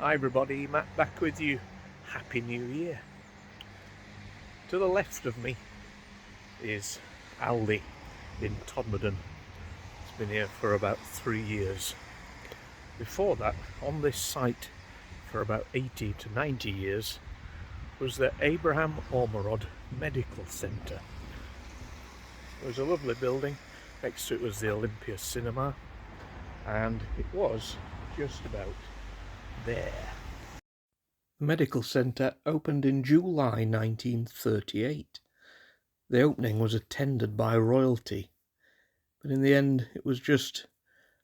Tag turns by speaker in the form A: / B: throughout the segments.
A: Hi everybody, Matt back with you. Happy New Year. To the left of me is Aldi in Todmorden. It's been here for about 3 years. Before that, on this site for about 80 to 90 years, was the Abraham Ormerod Medical Centre. It was a lovely building. Next to it was the Olympia Cinema, and it was just about there. The medical centre opened in July 1938. The opening was attended by royalty, but in the end it was just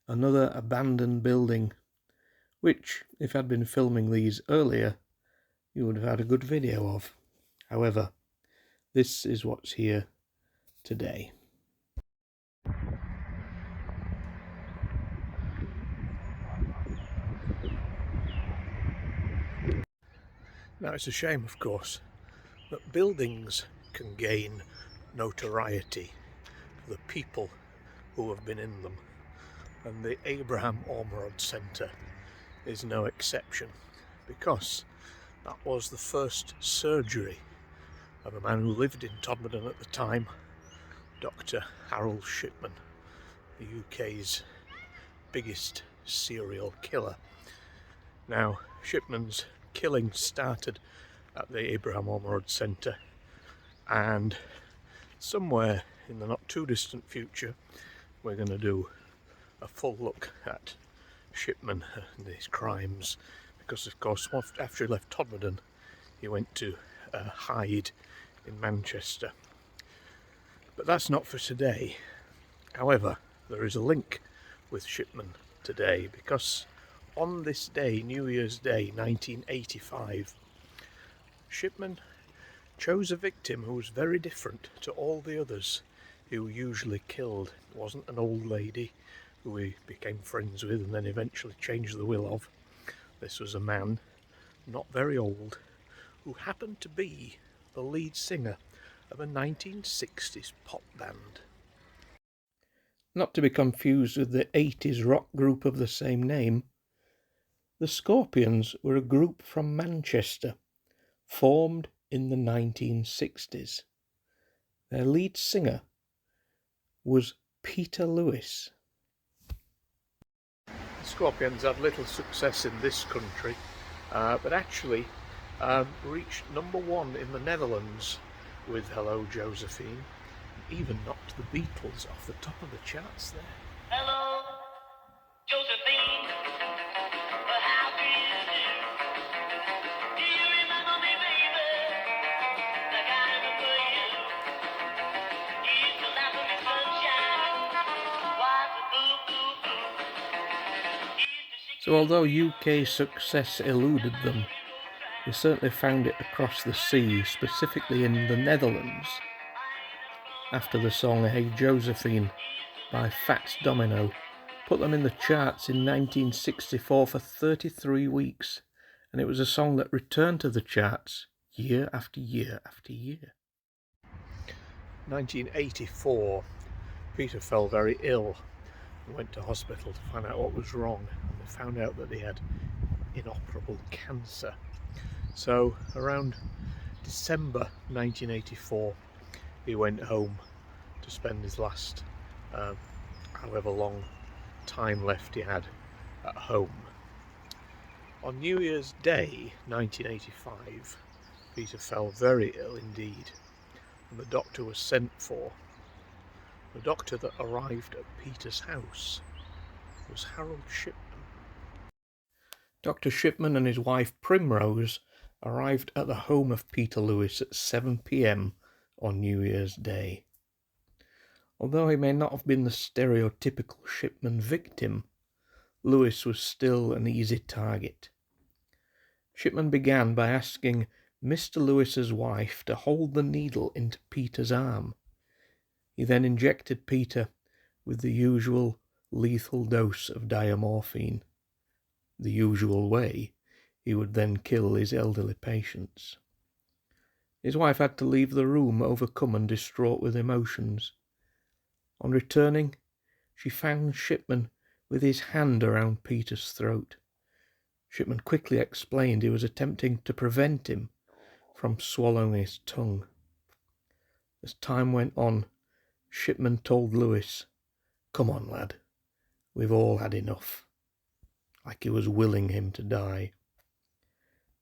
A: another abandoned building, which, if I'd been filming these earlier, you would have had a good video of. However, this is what's here today. Now, it's a shame, of course, that buildings can gain notoriety for the people who have been in them, and the Abraham Ormerod Centre is no exception, because that was the first surgery of a man who lived in Todmorden at the time, Dr. Harold Shipman, the UK's biggest serial killer. Now, Shipman's killing started at the Abraham Ormerod Centre, and somewhere in the not too distant future we're going to do a full look at Shipman and his crimes, because of course after he left Todmorden he went to hide in Manchester. But that's not for today. However, there is a link with Shipman today, because on this day, New Year's Day 1985, Shipman chose a victim who was very different to all the others who usually killed. It wasn't an old lady who he became friends with and then eventually changed the will of. This was a man, not very old, who happened to be the lead singer of a 1960s pop band. Not to be confused with the 80s rock group of the same name, the Scorpions were a group from Manchester, formed in the 1960s. Their lead singer was Peter Lewis. The Scorpions had little success in this country, but actually reached #1 in the Netherlands with Hello Josephine, and even knocked the Beatles off the top of the charts there.
B: Hello, Josephine, but how do you do? Do you remember me, baby, like I remember you? You used to laugh at me sunshine, was a boo, boo, boo.
A: So although UK success eluded them, they certainly found it across the sea, specifically in the Netherlands, after the song Hey Josephine by Fats Domino put them in the charts in 1964 for 33 weeks, and it was a song that returned to the charts year after year after year. 1984, Peter fell very ill and went to hospital to find out what was wrong, and they found out that he had inoperable cancer. So around December 1984 he went home to spend his last however long time left he had at home. On New Year's Day 1985 Peter fell very ill indeed, and the doctor was sent for. The doctor that arrived at Peter's house was Harold Shipman. Dr. Shipman and his wife Primrose arrived at the home of Peter Lewis at 7 p.m. on New Year's Day. Although he may not have been the stereotypical Shipman victim, Lewis was still an easy target. Shipman began by asking Mr. Lewis's wife to hold the needle into Peter's arm. He then injected Peter with the usual lethal dose of diamorphine. The usual way he would then kill his elderly patients. His wife had to leave the room overcome and distraught with emotions. On returning, she found Shipman with his hand around Peter's throat. Shipman quickly explained he was attempting to prevent him from swallowing his tongue. As time went on, Shipman told Lewis, "Come on, lad, we've all had enough," like he was willing him to die.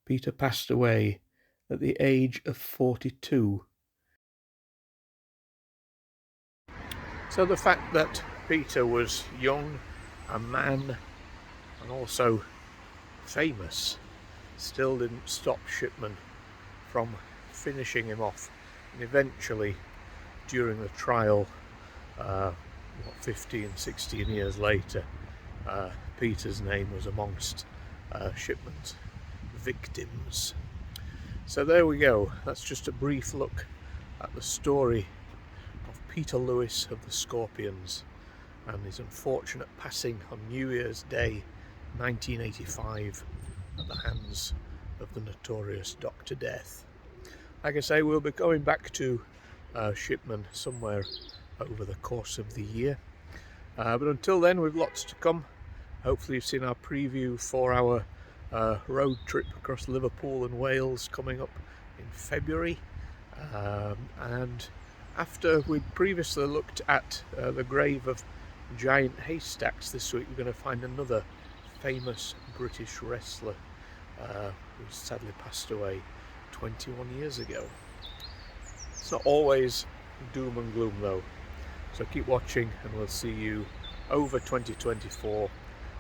A: Peter passed away at the age of 42. So the fact that Peter was young, a man, and also famous still didn't stop Shipman from finishing him off. And eventually, during the trial, 15, 16 years later, Peter's name was amongst Shipman's victims. So there we go. That's just a brief look at the story of Peter Lewis of the Scorpions and his unfortunate passing on New Year's Day 1985 at the hands of the notorious Dr. Death. Like I say, we'll be going back to Shipman somewhere over the course of the year. But until then, we've lots to come. Hopefully you've seen our preview for our road trip across Liverpool and Wales coming up in February. And after we'd previously looked at the grave of giant haystacks, this week we're going to find another famous British wrestler who sadly passed away 21 years ago. It's not always doom and gloom though, so keep watching and we'll see you over 2024.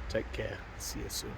A: Take care, see you soon.